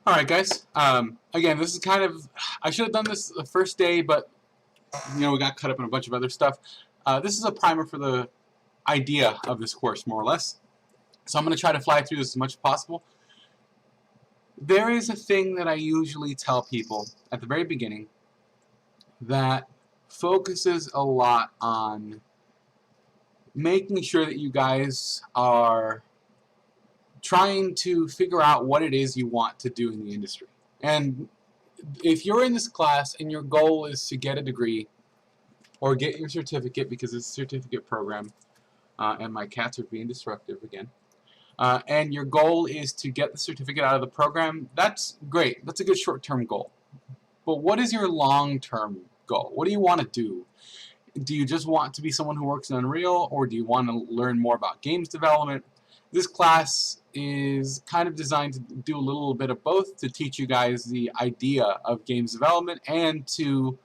Alright guys, again, this is kind of, I should have done this the first day, but we got caught up in a bunch of other stuff. This is a primer for the idea of this course, more or less. So I'm going to try to fly through this as much as possible. There is a thing that I usually tell people at the very beginning that focuses a lot on making sure that you guys are trying to figure out what it is you want to do in the industry. And if you're in this class and your goal is to get a degree or get your certificate, because it's a certificate program, and my cats are being destructive again, and your goal is to get the certificate out of the program, that's great. That's a good short-term goal. But what is your long-term goal? What do you want to do? Do you just want to be someone who works in Unreal, or do you want to learn more about games development? This class is kind of designed to do a little bit of both, to teach you guys the idea of games development and to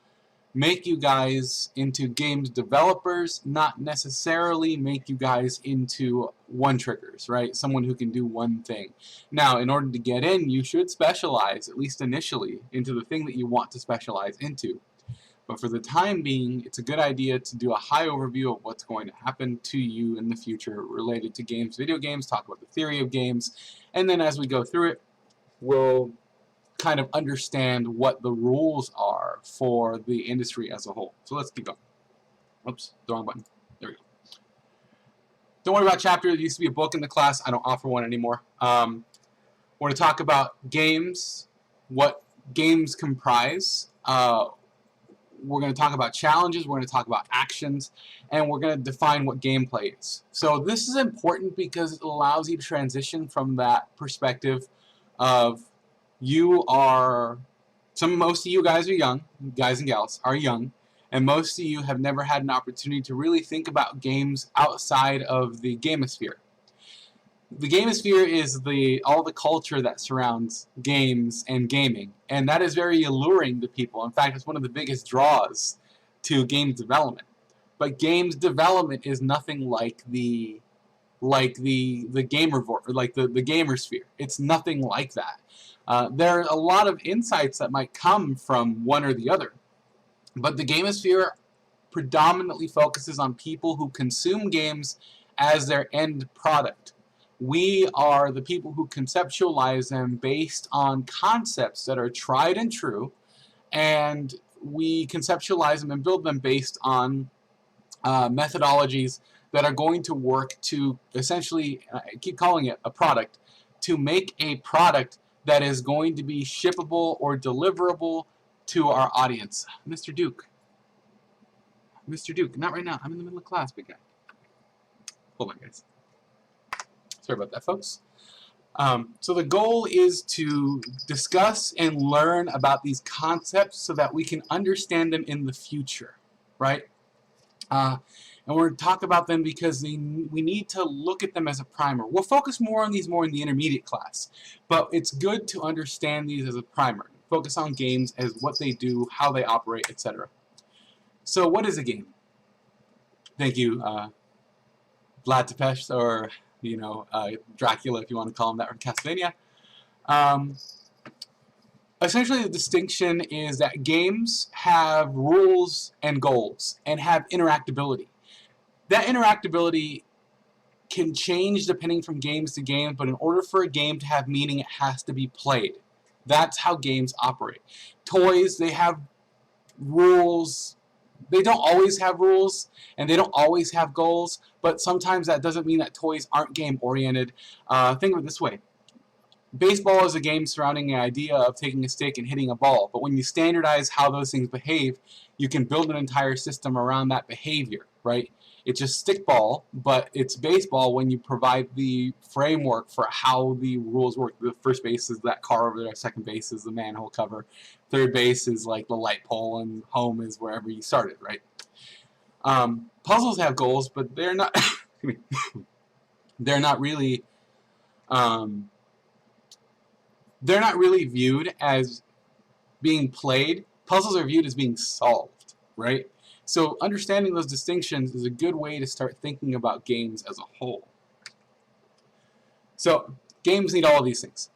make you guys into games developers, not necessarily make you guys into one-triggers, right? Someone who can do one thing. Now, in order to get in, you should specialize, at least initially, into the thing that you want to specialize into. But for the time being, it's a good idea to do a high overview of what's going to happen to you in the future related to games, video games, talk about the theory of games, and then as we go through it, we'll kind of understand what the rules are for the industry as a whole. So let's keep going. Oops, the wrong button. There we go. Don't worry about chapter. There used to be a book in the class. I don't offer one anymore. We're going to talk about games, what games comprise. We're going to talk about challenges, we're going to talk about actions, and we're going to define what gameplay is. So this is important because it allows you to transition from that perspective of most of you guys are young, guys and gals are young, and most of you have never had an opportunity to really think about games outside of the gamosphere. The gamosphere is all the culture that surrounds games and gaming, and that is very alluring to people. In fact, it's one of the biggest draws to game development. But games development is nothing like the gamersphere. It's nothing like that. There are a lot of insights that might come from one or the other, but the gamosphere predominantly focuses on people who consume games as their end product. We are the people who conceptualize them based on concepts that are tried and true, and we conceptualize them and build them based on methodologies that are going to work to essentially, I keep calling it a product, to make a product that is going to be shippable or deliverable to our audience. Mr. Duke, not right now. I'm in the middle of class, big guy. Hold on, guys. Sorry about that, folks. So the goal is to discuss and learn about these concepts so that we can understand them in the future, right? And we're going to talk about them because we need to look at them as a primer. We'll focus more on these in the intermediate class, but it's good to understand these as a primer. Focus on games as what they do, how they operate, etc. So what is a game? Thank you, Vlad Tepes, or Dracula, if you want to call him that, from Castlevania. Essentially, the distinction is that games have rules and goals and have interactability. That interactability can change depending from games to games, but in order for a game to have meaning, it has to be played. That's how games operate. Toys, they have rules. They don't always have rules, and they don't always have goals, but sometimes that doesn't mean that toys aren't game-oriented. Think of it this way. Baseball is a game surrounding the idea of taking a stick and hitting a ball, but when you standardize how those things behave, you can build an entire system around that behavior, right? It's just stickball, but it's baseball when you provide the framework for how the rules work. The first base is that car over there, second base is the manhole cover, third base is like the light pole, and home is wherever you started, right? Puzzles have goals, but they're not they're not really viewed as being played. Puzzles are viewed as being solved, right? So understanding those distinctions is a good way to start thinking about games as a whole. So games need all of these things.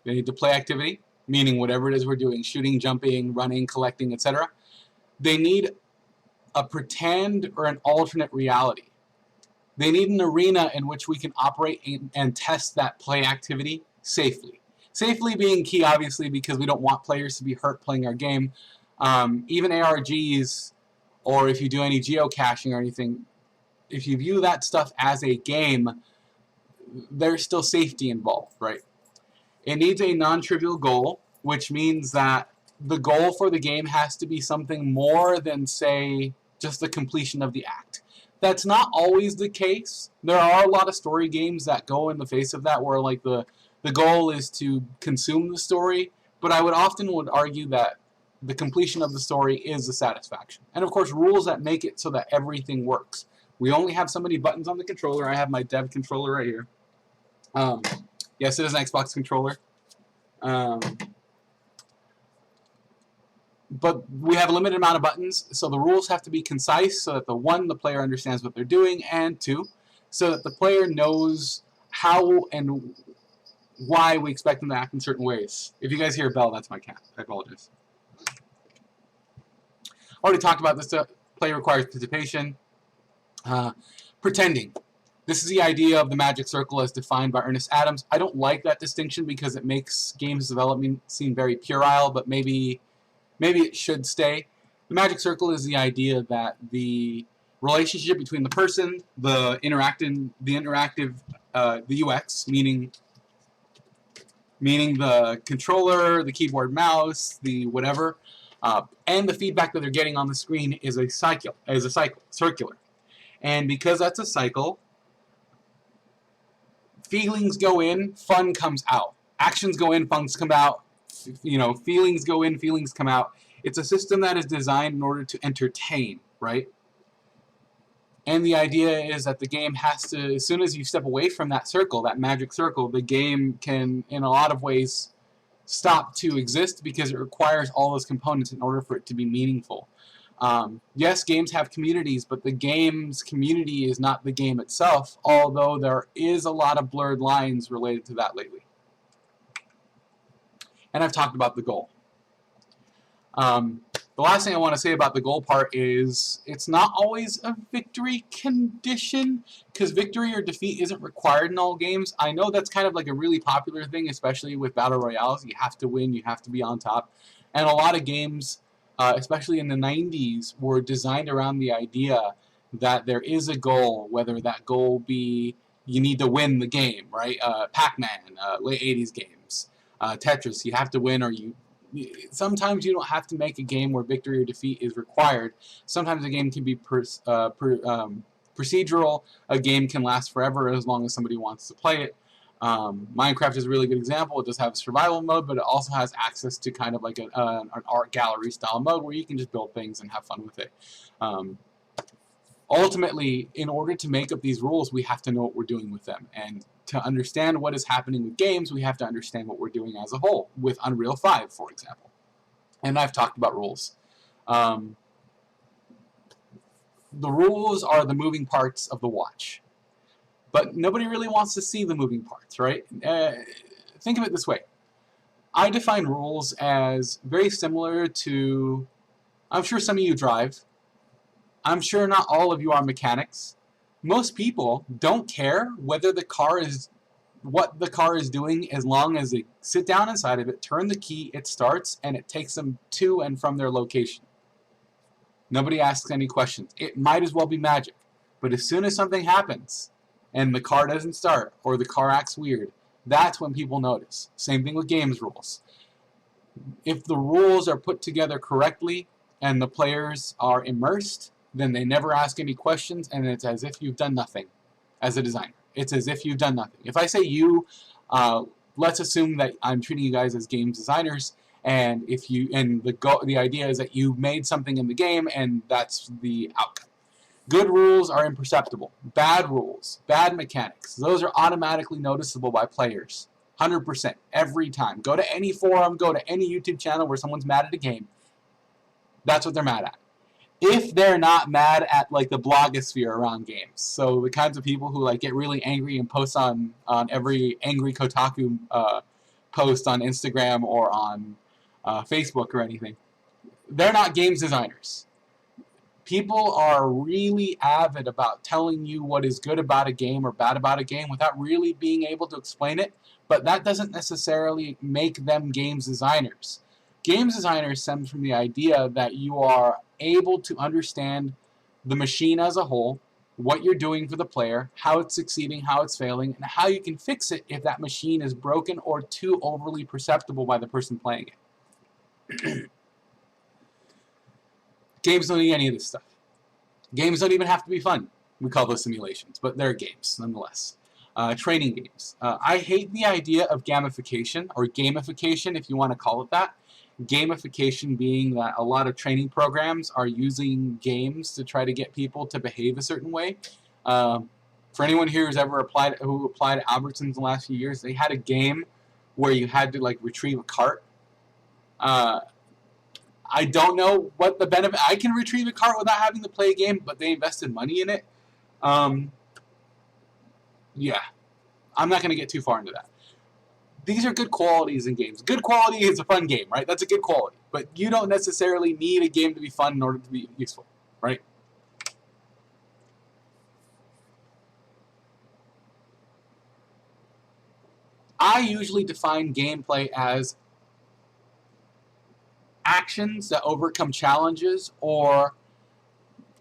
They need the play activity, meaning whatever it is we're doing, shooting, jumping, running, collecting, etc. They need a pretend or an alternate reality. They need an arena in which we can operate and test that play activity safely. Safely being key, obviously, because we don't want players to be hurt playing our game. Even ARGs, or if you do any geocaching or anything, if you view that stuff as a game, there's still safety involved, right? It needs a non-trivial goal, which means that the goal for the game has to be something more than, say, just the completion of the act. That's not always the case. There are a lot of story games that go in the face of that, where like the goal is to consume the story, but I would argue that the completion of the story is the satisfaction. And of course, rules that make it so that everything works. We only have so many buttons on the controller. I have my dev controller right here. Yes, it is an Xbox controller. But we have a limited amount of buttons, so the rules have to be concise so that the player understands what they're doing, and two, so that the player knows how and why we expect them to act in certain ways. If you guys hear a bell, that's my cat. I apologize. Already talked about this. Play requires participation. Pretending. This is the idea of the magic circle as defined by Ernest Adams. I don't like that distinction because it makes games development seem very puerile, but maybe it should stay. The magic circle is the idea that the relationship between the person, the UX, meaning the controller, the keyboard, mouse, the whatever, and the feedback that they're getting on the screen is circular. And because that's a cycle, feelings go in, fun comes out. Actions go in, fun come out. Feelings go in, feelings come out. It's a system that is designed in order to entertain, right? And the idea is that the game has to, as soon as you step away from that circle, that magic circle, the game can, in a lot of ways, stop to exist because it requires all those components in order for it to be meaningful. Yes, games have communities, but the game's community is not the game itself, although there is a lot of blurred lines related to that lately. And I've talked about the goal. The last thing I want to say about the goal part is it's not always a victory condition, because victory or defeat isn't required in all games. I know that's kind of like a really popular thing, especially with battle royales. You have to win, you have to be on top. And a lot of games, especially in the 90s, were designed around the idea that there is a goal, whether that goal be you need to win the game, right? Pac-Man, late 80s games. Tetris, you have to win, or sometimes you don't have to make a game where victory or defeat is required. Sometimes a game can be procedural. A game can last forever as long as somebody wants to play it. Minecraft is a really good example. It does have survival mode, but it also has access to kind of like an art gallery style mode where you can just build things and have fun with it. Ultimately, in order to make up these rules, we have to know what we're doing with them. And to understand what is happening with games, we have to understand what we're doing as a whole, with Unreal 5, for example. And I've talked about rules. The rules are the moving parts of the watch. But nobody really wants to see the moving parts, right? Think of it this way. I define rules as very similar to, I'm sure some of you drive. I'm sure not all of you are mechanics. Most people don't care what the car is doing, as long as they sit down inside of it, turn the key, it starts, and it takes them to and from their location. Nobody asks any questions. It might as well be magic. But as soon as something happens, and the car doesn't start, or the car acts weird, that's when people notice. Same thing with games rules. If the rules are put together correctly, and the players are immersed, then they never ask any questions, and it's as if you've done nothing as a designer. It's as if you've done nothing. If I say you, let's assume that I'm treating you guys as game designers, and the idea is that you made something in the game, and that's the outcome. Good rules are imperceptible. Bad rules, bad mechanics, those are automatically noticeable by players. 100%, every time. Go to any forum, go to any YouTube channel where someone's mad at a game. That's what they're mad at. If they're not mad at like the blogosphere around games, so the kinds of people who like get really angry and post on every angry Kotaku post on Instagram or on Facebook or anything. They're not games designers. People are really avid about telling you what is good about a game or bad about a game without really being able to explain it, but that doesn't necessarily make them games designers. Games designers stems from the idea that you are able to understand the machine as a whole, what you're doing for the player, how it's succeeding, how it's failing, and how you can fix it if that machine is broken or too overly perceptible by the person playing it. Games don't need any of this stuff. Games don't even have to be fun. We call those simulations, but they're games nonetheless. Training games. I hate the idea of gamification, or gamification if you want to call it that. Gamification being that a lot of training programs are using games to try to get people to behave a certain way. For anyone here who's ever applied to Albertsons in the last few years, they had a game where you had to retrieve a cart. I don't know what the benefit. I can retrieve a cart without having to play a game, but they invested money in it. Yeah, I'm not going to get too far into that. These are good qualities in games. Good quality is a fun game, right? That's a good quality. But you don't necessarily need a game to be fun in order to be useful, right? I usually define gameplay as actions that overcome challenges or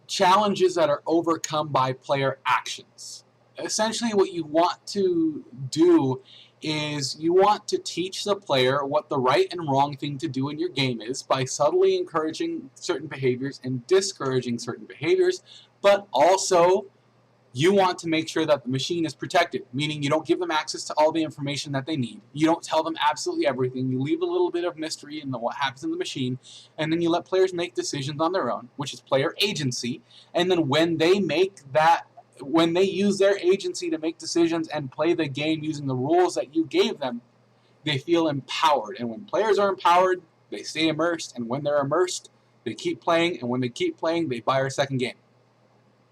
challenges that are overcome by player actions. Essentially what you want to do is you want to teach the player what the right and wrong thing to do in your game is by subtly encouraging certain behaviors and discouraging certain behaviors, but also you want to make sure that the machine is protected, meaning you don't give them access to all the information that they need. You don't tell them absolutely everything. You leave a little bit of mystery in what happens in the machine, and then you let players make decisions on their own, which is player agency. And then when they use their agency to make decisions and play the game using the rules that you gave them, they feel empowered. And when players are empowered, they stay immersed. And when they're immersed, they keep playing. And when they keep playing, they buy our second game.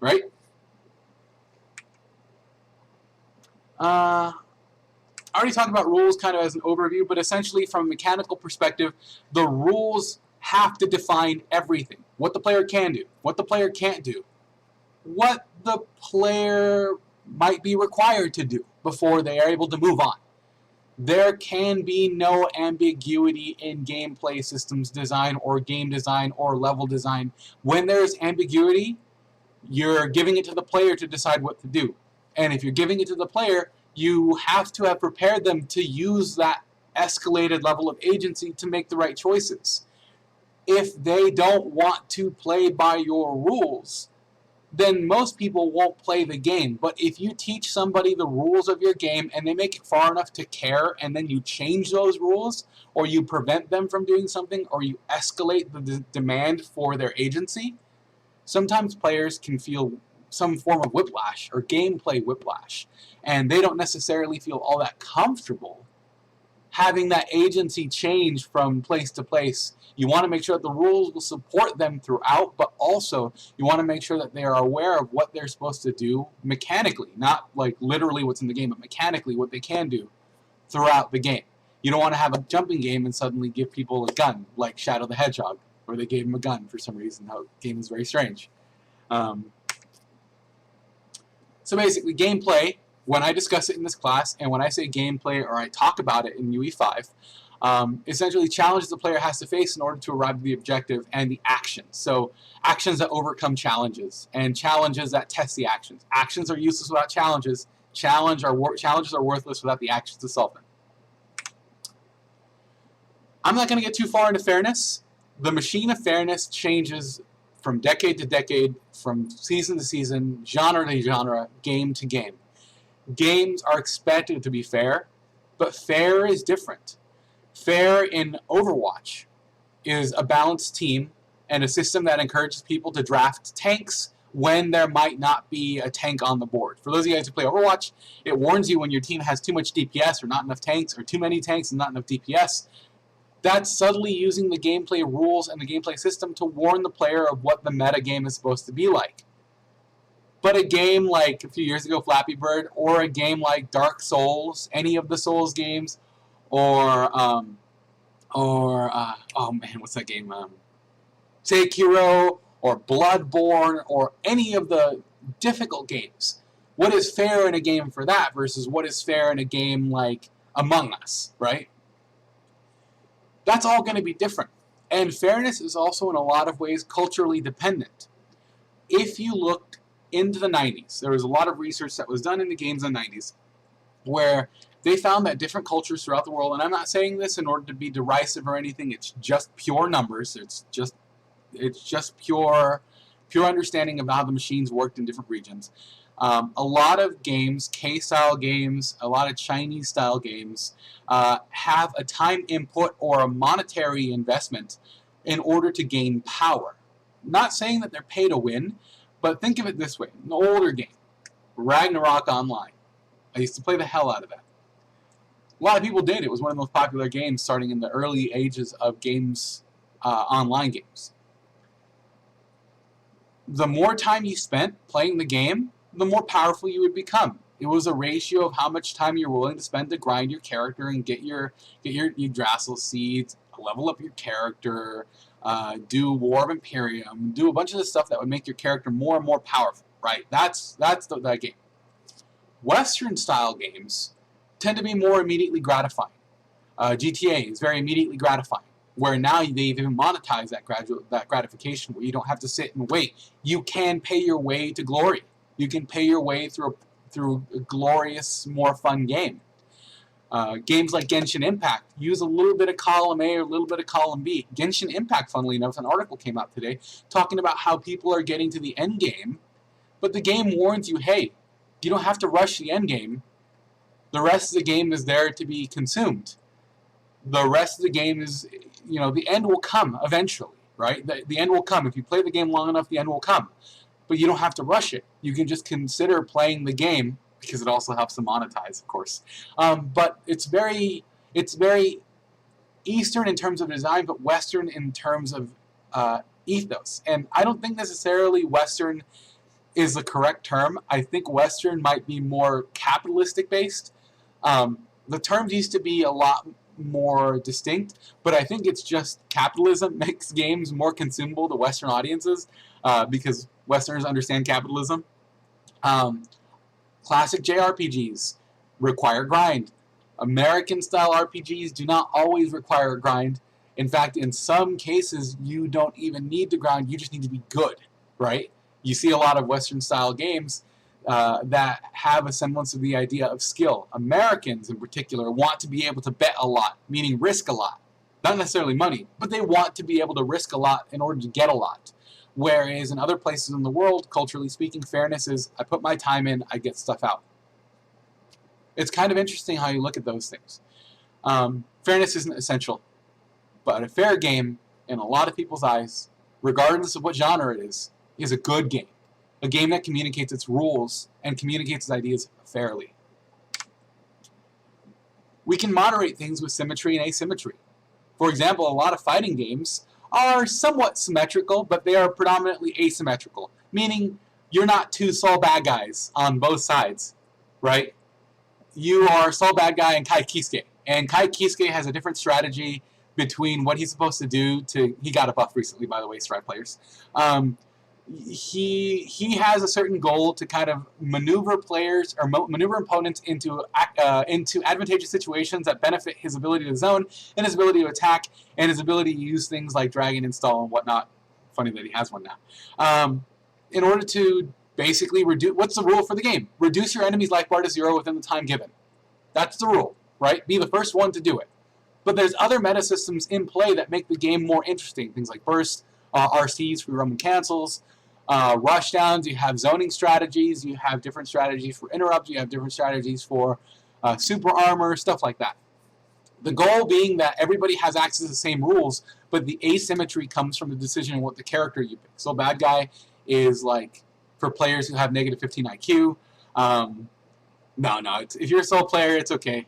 Right? I already talked about rules kind of as an overview, but essentially from a mechanical perspective, the rules have to define everything. What the player can do, what the player can't do, what the player might be required to do before they are able to move on. There can be no ambiguity in gameplay systems design or game design or level design. When there's ambiguity, you're giving it to the player to decide what to do. And if you're giving it to the player, you have to have prepared them to use that escalated level of agency to make the right choices. If they don't want to play by your rules, then most people won't play the game. But if you teach somebody the rules of your game and they make it far enough to care, and then you change those rules, or you prevent them from doing something, or you escalate the demand for their agency, sometimes players can feel some form of whiplash or gameplay whiplash, and they don't necessarily feel all that comfortable having that agency change from place to place. You want to make sure that the rules will support them throughout, but also you want to make sure that they are aware of what they're supposed to do mechanically, not like literally what's in the game, but mechanically what they can do throughout the game. You don't want to have a jumping game and suddenly give people a gun like Shadow the Hedgehog, where they gave him a gun for some reason. That game is very strange. So basically, gameplay, when I discuss it in this class, and when I say gameplay or I talk about it in UE5, essentially challenges the player has to face in order to arrive at the objective, and the actions. So actions that overcome challenges, and challenges that test the actions. Actions are useless without challenges. Challenges are worthless without the actions to solve them. I'm not going to get too far into fairness. The machine of fairness changes from decade to decade, from season to season, genre to genre, game to game. Games are expected to be fair, but fair is different. Fair in Overwatch is a balanced team and a system that encourages people to draft tanks when there might not be a tank on the board. For those of you guys who play Overwatch, it warns you when your team has too much DPS or not enough tanks, or too many tanks and not enough DPS. That's subtly using the gameplay rules and the gameplay system to warn the player of what the meta game is supposed to be like. But a game like a few years ago, Flappy Bird, or a game like Dark Souls, any of the Souls games, or oh man, what's that game? Sekiro or Bloodborne or any of the difficult games. What is fair in a game for that versus what is fair in a game like Among Us, right? That's all going to be different. And fairness is also in a lot of ways culturally dependent. If you look into the 90s, there was a lot of research that was done in the games in the 90s where they found that different cultures throughout the world, and I'm not saying this in order to be derisive or anything, it's just pure numbers, it's just pure understanding of how the machines worked in different regions. A lot of games, K-style games, a lot of Chinese-style games, have a time input or a monetary investment in order to gain power. Not saying that they're pay to win, but think of it this way. An older game, Ragnarok Online. I used to play the hell out of that. A lot of people did. It was one of the most popular games starting in the early ages of games, online games. The more time you spent playing the game, the more powerful you would become. It was a ratio of how much time you're willing to spend to grind your character and get your Yggdrasil seeds, level up your character, do War of Imperium, do a bunch of the stuff that would make your character more and more powerful. Right? That's that game. Western style games tend to be more immediately gratifying. GTA is very immediately gratifying, where now they've even monetized that gratification, where you don't have to sit and wait. You can pay your way to glory. You can pay your way through a glorious, more fun game. Games like Genshin Impact use a little bit of column A or a little bit of column B. Genshin Impact, funnily enough, an article came out today talking about how people are getting to the end game, but the game warns you, hey, you don't have to rush the end game. The rest of the game is there to be consumed. The rest of the game is, the end will come eventually, right? The end will come. If you play the game long enough, the end will come. But you don't have to rush it. You can just consider playing the game, because it also helps to monetize, of course. But it's very Eastern in terms of design, but Western in terms of ethos. And I don't think necessarily Western is the correct term. I think Western might be more capitalistic based. The terms used to be a lot more distinct, but I think it's just capitalism makes games more consumable to Western audiences, because Westerners understand capitalism. Classic JRPGs require grind. American-style RPGs do not always require a grind. In fact, in some cases, you don't even need to grind. You just need to be good, right? You see a lot of Western-style games that have a semblance of the idea of skill. Americans, in particular, want to be able to bet a lot, meaning risk a lot. Not necessarily money, but they want to be able to risk a lot in order to get a lot. Whereas in other places in the world, culturally speaking, fairness is, I put my time in, I get stuff out. It's kind of interesting how you look at those things. Fairness isn't essential, but a fair game, in a lot of people's eyes, regardless of what genre it is a good game. A game that communicates its rules and communicates its ideas fairly. We can moderate things with symmetry and asymmetry. For example, a lot of fighting games are somewhat symmetrical, but they are predominantly asymmetrical, meaning you're not two sole bad guys on both sides, right? You are sole bad guy and Kai Kisuke, and Kai Kisuke has a different strategy between what he's supposed to do he got a buff recently, by the way, Strive players. He has a certain goal to kind of maneuver players or maneuver opponents into advantageous situations that benefit his ability to zone and his ability to attack and his ability to use things like dragon install and whatnot. Funny that he has one now. In order to basically reduce, what's the rule for the game? Reduce your enemy's life bar to 0 within the time given. That's the rule, right? Be the first one to do it. But there's other meta systems in play that make the game more interesting. Things like burst, RCs, free roam and cancels, rush downs. You have zoning strategies. You have different strategies for interrupts. You have different strategies for super armor, stuff like that. The goal being that everybody has access to the same rules, but the asymmetry comes from the decision of what the character you pick. So bad guy is like for players who have negative 15 IQ. If you're a solo player, it's okay.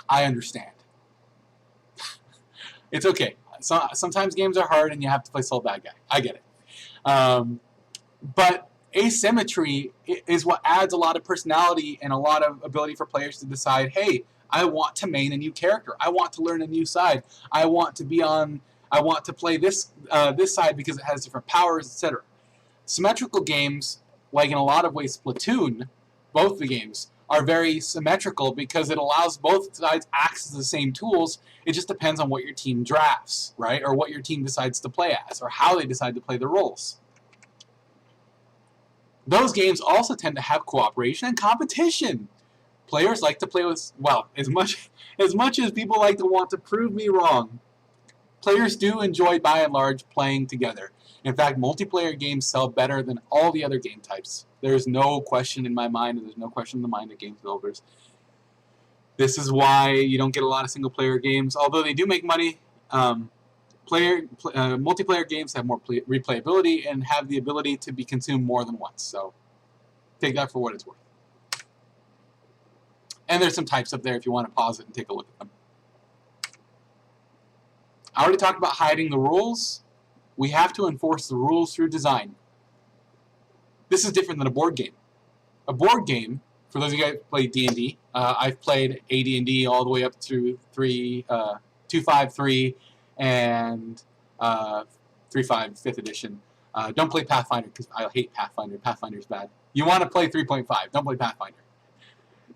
I understand. It's okay. Sometimes games are hard and you have to play solo bad guy. I get it. But asymmetry is what adds a lot of personality and a lot of ability for players to decide, hey, I want to main a new character. I want to learn a new side. I want to play this this side because it has different powers, etc. Symmetrical games, like in a lot of ways Splatoon, both the games, are very symmetrical because it allows both sides access to the same tools. It just depends on what your team drafts, right? Or what your team decides to play as, or how they decide to play their roles. Those games also tend to have cooperation and competition. Players like to play with, well, as much as people like to want to prove me wrong, players do enjoy, by and large, playing together. In fact, multiplayer games sell better than all the other game types. There's no question in my mind, and there's no question in the mind of game developers. This is why you don't get a lot of single-player games, although they do make money. Multiplayer games have more replayability and have the ability to be consumed more than once. So take that for what it's worth. And there's some types up there if you want to pause it and take a look at them. I already talked about hiding the rules. We have to enforce the rules through design. This is different than a board game. A board game, for those of you guys who play D&D, I've played AD&D all the way up through 2.5.3 and 3.5 5th edition. Don't play Pathfinder because I hate Pathfinder. Pathfinder's bad. You want to play 3.5. Don't play Pathfinder.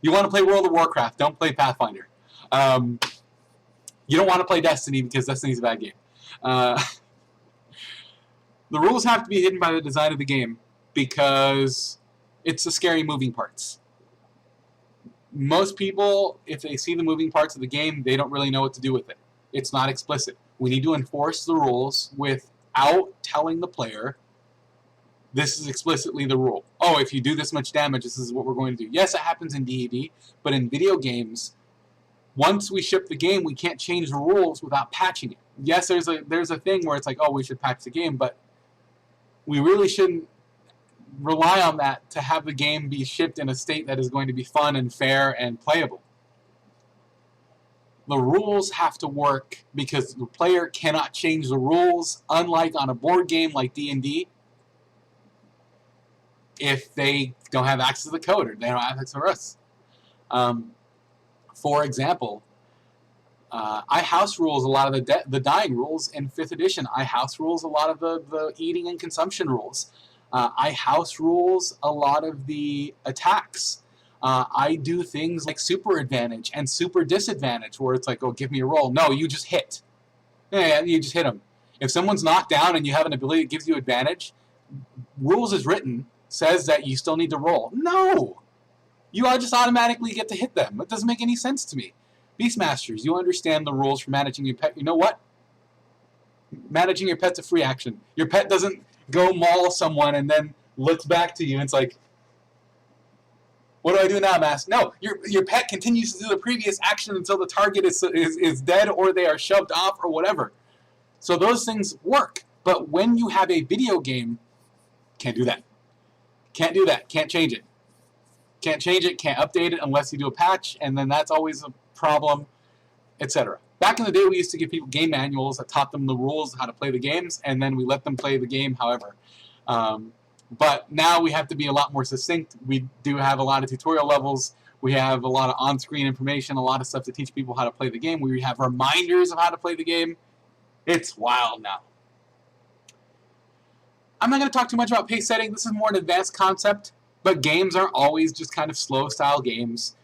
You want to play World of Warcraft. Don't play Pathfinder. You don't want to play Destiny because Destiny's a bad game. The rules have to be hidden by the design of the game because it's the scary moving parts. Most people, if they see the moving parts of the game, they don't really know what to do with it. It's not explicit. We need to enforce the rules without telling the player, this is explicitly the rule. Oh, if you do this much damage, this is what we're going to do. Yes, it happens in D&D, but in video games, once we ship the game, we can't change the rules without patching it. Yes, there's a thing where it's like, oh, we should patch the game, but we really shouldn't rely on that to have the game be shipped in a state that is going to be fun and fair and playable. The rules have to work because the player cannot change the rules, unlike on a board game like D&D, if they don't have access to the code or they don't have access to us. For example, I house rules a lot of the dying rules in 5th edition. I house rules a lot of the eating and consumption rules. I house rules a lot of the attacks. I do things like super advantage and super disadvantage, where it's like, oh, give me a roll. No, you just hit. Yeah, you just hit them. If someone's knocked down and you have an ability that gives you advantage, rules as written says that you still need to roll. No! You all just automatically get to hit them. It doesn't make any sense to me. Beastmasters, you understand the rules for managing your pet. You know what? Managing your pet's a free action. Your pet doesn't go maul someone and then looks back to you and it's like, what do I do now, Master? No, your pet continues to do the previous action until the target is dead or they are shoved off or whatever. So those things work. But when you have a video game, can't do that. Can't do that. Can't change it. Can't change it, can't update it unless you do a patch, and then that's always a problem, etc. Back in the day, we used to give people game manuals that taught them the rules of how to play the games, and then we let them play the game however. But now we have to be a lot more succinct. We do have a lot of tutorial levels. We have a lot of on-screen information, a lot of stuff to teach people how to play the game. We have reminders of how to play the game. It's wild now. I'm not going to talk too much about pace setting. This is more an advanced concept. But games aren't always just kind of slow-style games.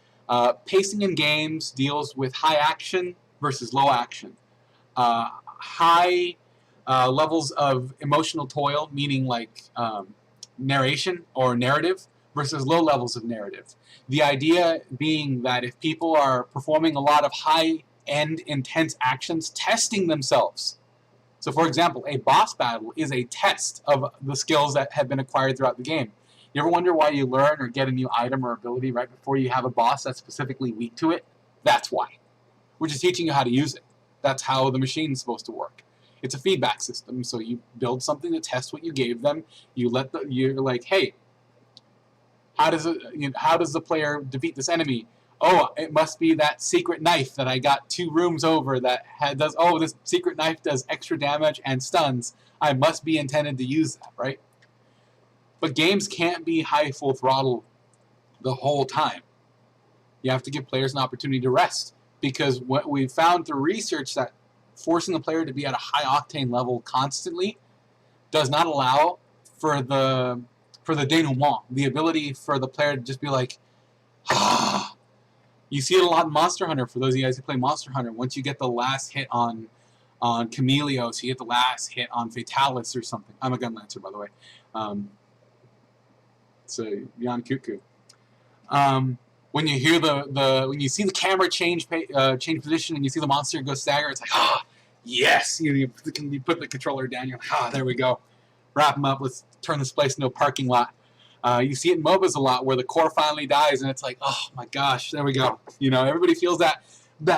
Pacing in games deals with high action versus low action. High levels of emotional toil, meaning like narration or narrative, versus low levels of narrative. The idea being that if people are performing a lot of high-end, intense actions, testing themselves. So, for example, a boss battle is a test of the skills that have been acquired throughout the game. You ever wonder why you learn or get a new item or ability right before you have a boss that's specifically weak to it? That's why. We're just teaching you how to use it. That's how the machine's supposed to work. It's a feedback system, so you build something to test what you gave them. You're like, hey, how does the player defeat this enemy? Oh, it must be that secret knife that I got 2 rooms over that does. Oh, this secret knife does extra damage and stuns. I must be intended to use that, right? But games can't be high full throttle the whole time. You have to give players an opportunity to rest, because what we've found through research that forcing the player to be at a high octane level constantly does not allow for the denouement, the ability for the player to just be like, ah. You see it a lot in Monster Hunter. For those of you guys who play Monster Hunter, once you get the last hit on Chameleos, you get the last hit on Fatalis or something. I'm a gun lancer, by the way. So Jan Cuckoo. When you hear when you see the camera change position and you see the monster go stagger, it's like, ah, yes. You put the controller down. You're like, ah, there we go. Wrap them up. Let's turn this place into a parking lot. You see it in MOBAs a lot, where the core finally dies, and it's like, oh my gosh, there we go. Everybody feels that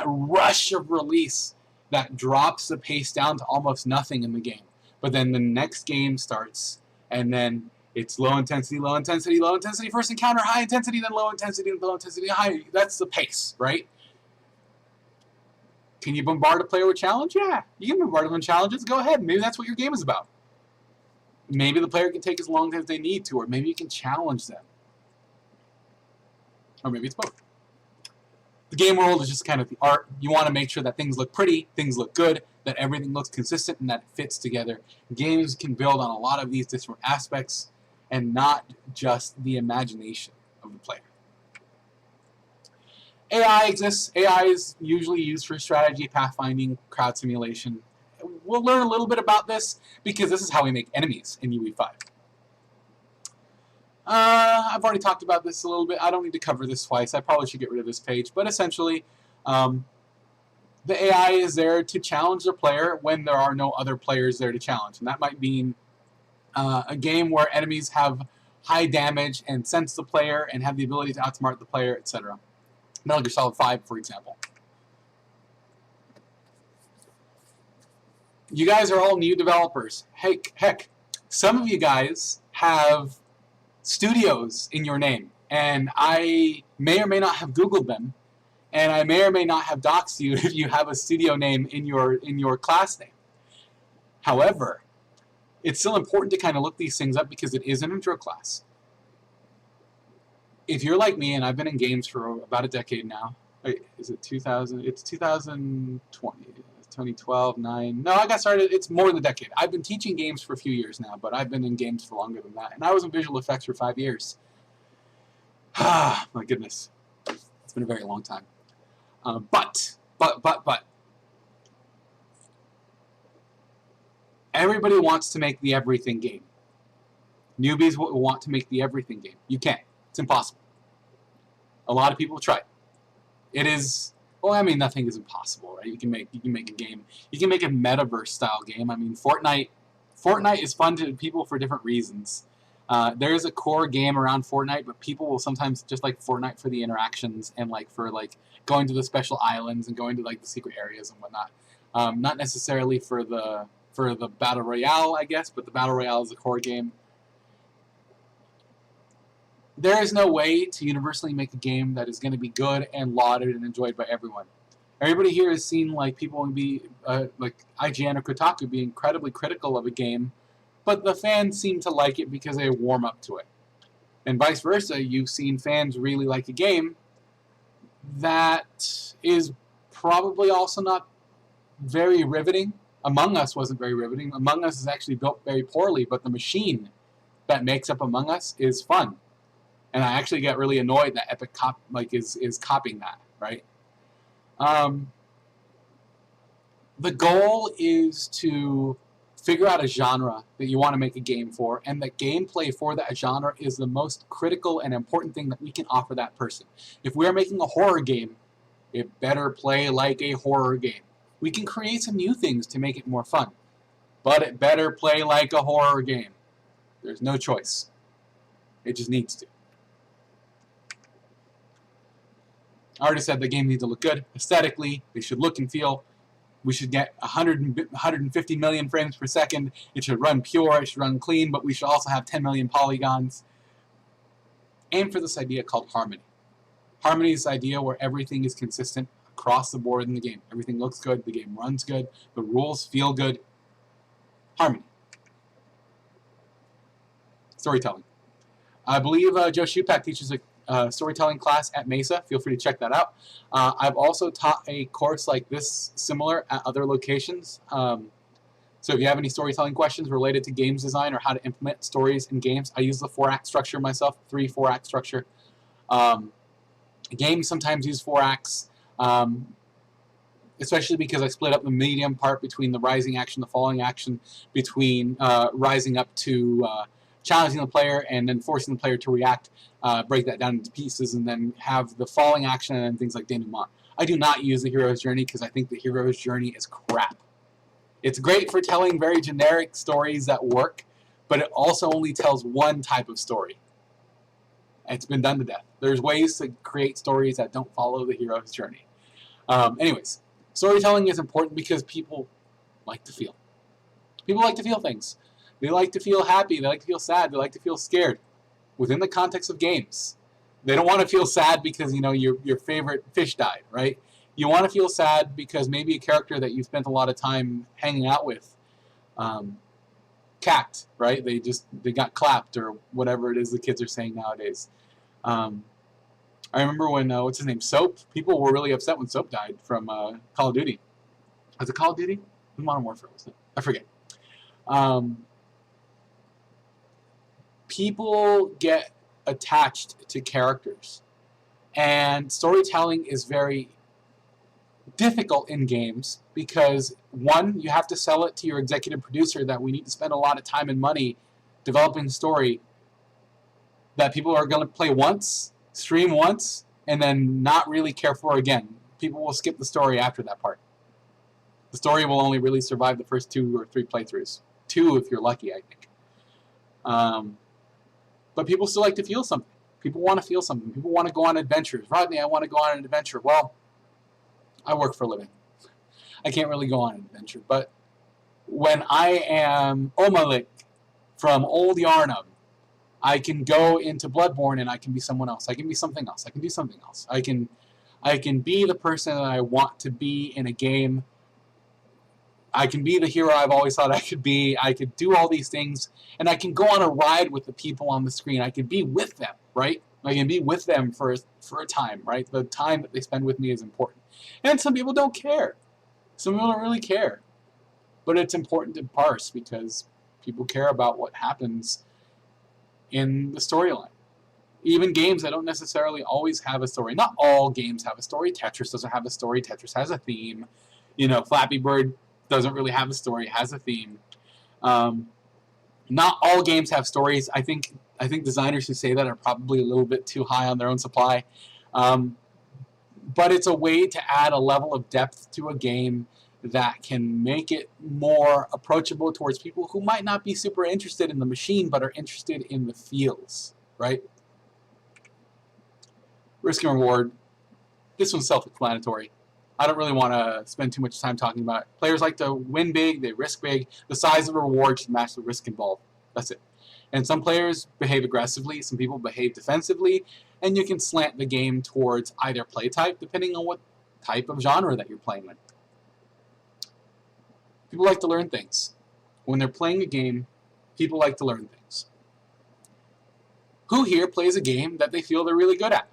rush of release that drops the pace down to almost nothing in the game. But then the next game starts, and then it's low intensity, low intensity, low intensity, first encounter, high intensity, then low intensity, high. That's the pace, right? Can you bombard a player with challenge? Yeah, you can bombard them with challenges. Go ahead. Maybe that's what your game is about. Maybe the player can take as long as they need to, or maybe you can challenge them. Or maybe it's both. The game world is just kind of the art. You want to make sure that things look pretty, things look good, that everything looks consistent, and that it fits together. Games can build on a lot of these different aspects, and not just the imagination of the player. AI exists. AI is usually used for strategy, pathfinding, crowd simulation. We'll learn a little bit about this, because this is how we make enemies in UE5. I've already talked about this a little bit. I don't need to cover this twice. I probably should get rid of this page. But essentially, the AI is there to challenge the player when there are no other players there to challenge. And that might mean a game where enemies have high damage and sense the player and have the ability to outsmart the player, etc. Metal Gear Solid 5, for example. You guys are all new developers. Heck, some of you guys have studios in your name, and I may or may not have Googled them, and I may or may not have doxed you if you have a studio name in your class name. However, it's still important to kind of look these things up, because it is an intro class. If you're like me, and I've been in games for about a decade now, wait, is it 2000? It's 2020. 2012, 9. No, I got started. It's more than a decade. I've been teaching games for a few years now, but I've been in games for longer than that. And I was in visual effects for 5 years. Ah, my goodness. It's been a very long time. But. Everybody wants to make the everything game. Newbies will want to make the everything game. You can't. It's impossible. A lot of people try. It is... Well, I mean, nothing is impossible, right? You can make a game. You can make a metaverse-style game. I mean, Fortnite is fun to people for different reasons. There is a core game around Fortnite, but people will sometimes just like Fortnite for the interactions and for going to the special islands and going to the secret areas and whatnot. Not necessarily for the battle royale, I guess, but the battle royale is a core game. There is no way to universally make a game that is going to be good and lauded and enjoyed by everyone. Everybody here has seen people be IGN or Kotaku be incredibly critical of a game, but the fans seem to like it because they warm up to it. And vice versa, you've seen fans really like a game that is probably also not very riveting. Among Us wasn't very riveting. Among Us is actually built very poorly, but the machine that makes up Among Us is fun. And I actually get really annoyed that Epic is copying that, right? The goal is to figure out a genre that you want to make a game for, and the gameplay for that genre is the most critical and important thing that we can offer that person. If we're making a horror game, it better play like a horror game. We can create some new things to make it more fun, but it better play like a horror game. There's no choice. It just needs to. I already said the game needs to look good aesthetically. They should look and feel. We should get 150 million frames per second. It should run pure. It should run clean. But we should also have 10 million polygons. Aim for this idea called harmony. Harmony is this idea where everything is consistent across the board in the game. Everything looks good. The game runs good. The rules feel good. Harmony. Storytelling. I believe Joe Shupak teaches storytelling class at Mesa. Feel free to check that out. I've also taught a course like this, similar, at other locations. So if you have any storytelling questions related to games design or how to implement stories in games, I use the 4-act structure myself, 3-4-act structure. Games sometimes use 4 acts, especially because I split up the medium part between the rising action, the falling action, between rising up to challenging the player and then forcing the player to react, break that down into pieces, and then have the falling action and things like denouement. I do not use the hero's journey because I think the hero's journey is crap. It's great for telling very generic stories that work, but it also only tells one type of story. It's been done to death. There's ways to create stories that don't follow the hero's journey. Anyways, storytelling is important because people like to feel. People like to feel things. They like to feel happy. They like to feel sad. They like to feel scared within the context of games. They don't want to feel sad because, you know, your favorite fish died, right? You want to feel sad because maybe a character that you spent a lot of time hanging out with cacked, right? They got clapped or whatever it is the kids are saying nowadays. I remember when, what's his name, Soap? People were really upset when Soap died from Call of Duty. Was it Call of Duty? Modern Warfare, wasn't it? I forget. People get attached to characters. And storytelling is very difficult in games because, one, you have to sell it to your executive producer that we need to spend a lot of time and money developing a story that people are going to play once, stream once, and then not really care for again. People will skip the story after that part. The story will only really survive the first 2 or 3 playthroughs. 2 if you're lucky, I think. But people still like to feel something. People want to feel something. People want to go on adventures. Rodney, I want to go on an adventure. Well, I work for a living. I can't really go on an adventure. But when I am Omalik from Old Yarnum, I can go into Bloodborne and I can be someone else. I can be something else. I can do something else. I can be the person that I want to be in a game. I can be the hero I've always thought I could be. I could do all these things, and I can go on a ride with the people on the screen. I can be with them, right? I can be with them for a time, right? The time that they spend with me is important. And some people don't care. Some people don't really care. But it's important to parse because people care about what happens in the storyline. Even games that don't necessarily always have a story. Not all games have a story. Tetris doesn't have a story. Tetris has a theme. You know, Flappy Bird doesn't really have a story, has a theme. Not all games have stories. I think designers who say that are probably a little bit too high on their own supply. But it's a way to add a level of depth to a game that can make it more approachable towards people who might not be super interested in the machine but are interested in the feels, right? Risk and reward. This one's self-explanatory. I don't really want to spend too much time talking about it. Players like to win big, they risk big. The size of the reward should match the risk involved. That's it. And some players behave aggressively, some people behave defensively, and you can slant the game towards either play type, depending on what type of genre that you're playing with. People like to learn things. When they're playing a game, people like to learn things. Who here plays a game that they feel they're really good at?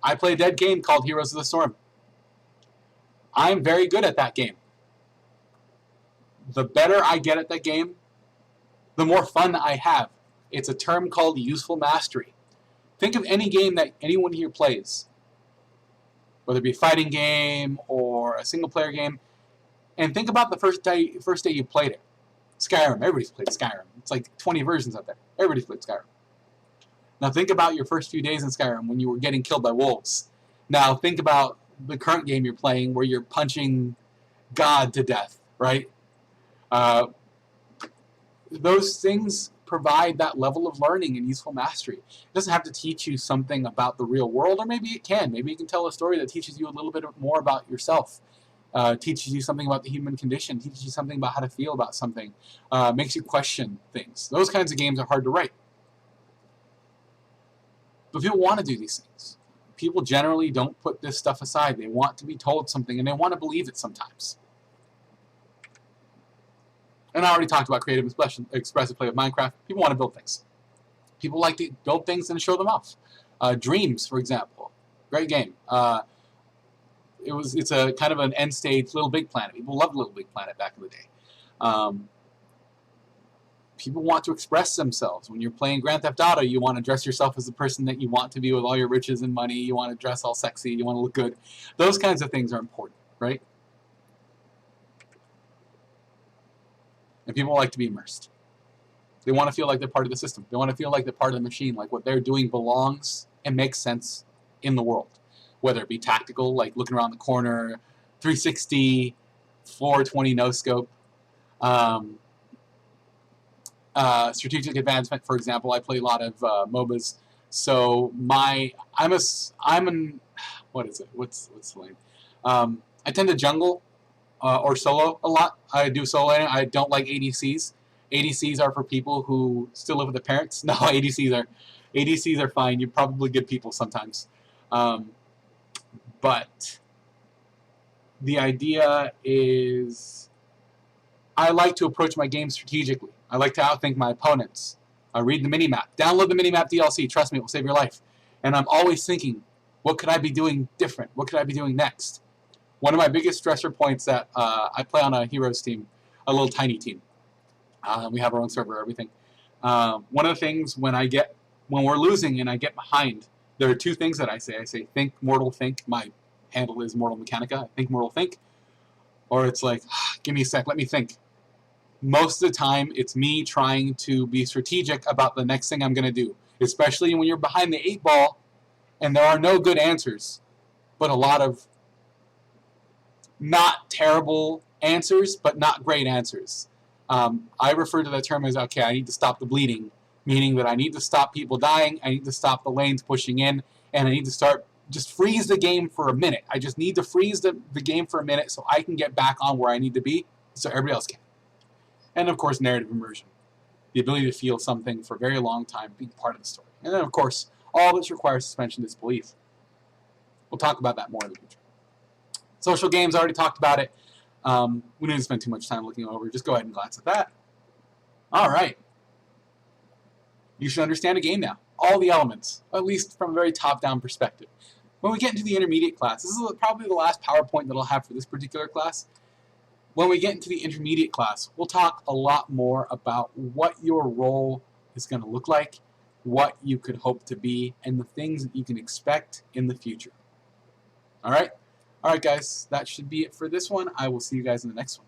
I play a dead game called Heroes of the Storm. I'm very good at that game. The better I get at that game, the more fun I have. It's a term called useful mastery. Think of any game that anyone here plays, whether it be a fighting game or a single-player game, and think about the first day you played it. Skyrim. Everybody's played Skyrim. It's like 20 versions out there. Everybody's played Skyrim. Now think about your first few days in Skyrim when you were getting killed by wolves. Now think about the current game you're playing where you're punching God to death, right? Those things provide that level of learning and useful mastery. It doesn't have to teach you something about the real world, or maybe it can. Maybe you can tell a story that teaches you a little bit more about yourself, teaches you something about the human condition, teaches you something about how to feel about something, makes you question things. Those kinds of games are hard to write. But people want to do these things. People generally don't put this stuff aside. They want to be told something, and they want to believe it sometimes. And I already talked about creative expressive play of Minecraft. People want to build things. People like to build things and show them off. Dreams, for example, great game. It's a kind of an end stage Little Big Planet. People loved Little Big Planet back in the day. People want to express themselves. When you're playing Grand Theft Auto, you want to dress yourself as the person that you want to be with all your riches and money. You want to dress all sexy. You want to look good. Those kinds of things are important, right? And people like to be immersed. They want to feel like they're part of the system. They want to feel like they're part of the machine, like what they're doing belongs and makes sense in the world. Whether it be tactical, like looking around the corner, 360, 420 no-scope. Strategic advancement, for example. I play a lot of MOBAs. So what's the lane? I tend to jungle or solo a lot. I do soloing. I don't like ADCs. ADCs are for people who still live with their parents. No, ADCs are fine. You're probably good people sometimes. But the idea is I like to approach my game strategically. I like to outthink my opponents. I read the minimap. Download the minimap DLC. Trust me, it will save your life. And I'm always thinking, what could I be doing different? What could I be doing next? One of my biggest stressor points that I play on a heroes team, a little tiny team. We have our own server, everything. One of the things when we're losing and I get behind, there are two things that I say. I say, think, mortal, think. My handle is Mortal Mechanica. Think, mortal, think. Or it's like, give me a sec, let me think. Most of the time, it's me trying to be strategic about the next thing I'm going to do, especially when you're behind the 8-ball and there are no good answers, but a lot of not terrible answers, but not great answers. I refer to that term as, okay, I need to stop the bleeding, meaning that I need to stop people dying, I need to stop the lanes pushing in, and I need to just freeze the game for a minute. I just need to freeze the game for a minute so I can get back on where I need to be so everybody else can. And, of course, narrative immersion. The ability to feel something for a very long time, being part of the story. And then, of course, all this requires suspension of disbelief. We'll talk about that more in the future. Social games, I already talked about it. We didn't spend too much time looking over. Just go ahead and glance at that. All right. You should understand a game now. All the elements, at least from a very top-down perspective. When we get into the intermediate class, this is probably the last PowerPoint that I'll have for this particular class. When we get into the intermediate class, we'll talk a lot more about what your role is going to look like, what you could hope to be, and the things that you can expect in the future. All right? All right, guys, that should be it for this one. I will see you guys in the next one.